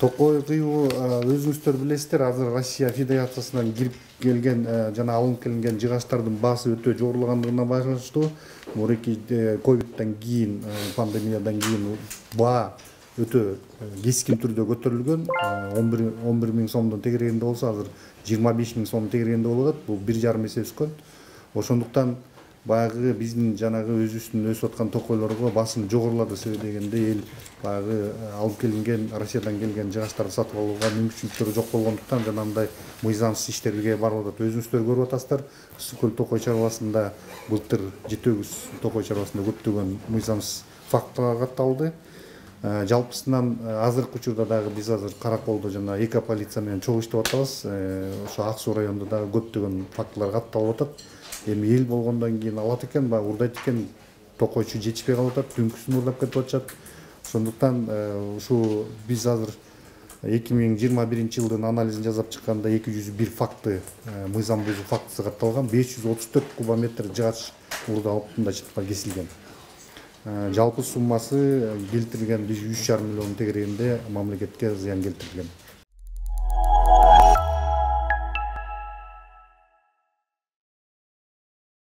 Токой кыюу өзүңүздөр билесиздер, азыр Россия Федерациясынан кирип келген жана алынып келген жыгачтардын баасы өтө жогорулгандыгына байланыштуу мурунки ковидтен кийин, пандемиядан кийин баа өтө кескин түрдө көтөрүлгөн. 11 миң сомдон тегерегинде болсо азыр 25 миң сом тегерегинде болуп атат. Бул 1,5 эсе өскөн. Ошондуктан баягы биздин жанагы өзүбүздүн өсүп аткан токойлорго басым жогорулады себебегенде эл баягы алып келинген Россиядан келген жыгачтарды сатып алууга мүмкүнчүлүктөрү жок болгондуктан жанагындай мыйзамсыз иштерге барып атат. Өзүңүздөр көрүп атасыздар, Ысык көл токой чарбасында былтыр Жети өгүз токой чарбасында көптөгөн мыйзамсыз фактылар катталды. Жалпысынан азыркы учурда дагы биз азыр Караколдо жана эко полиция менен чогуу иштеп атабыз. Ошо Ак суу районунда дагы көптөгөн фактылар катталып атат. Эми эл болгондон кийин алат экен, баягы урдайт экен, токойчу жетишпей калып атат, түнкүсүн уурдап кетип атышат. Ошондуктан ушу биз азыр 2021 жылдын анализин жасап чыкканда 201 факты мыйзам бузуу фактысы катталган, 534 кубометр жыгач уурдалып чытка кесилген. Жалпы суммасы келтирилген 3,5 миллион тегерегинде мамлекетке зыян келтирилген.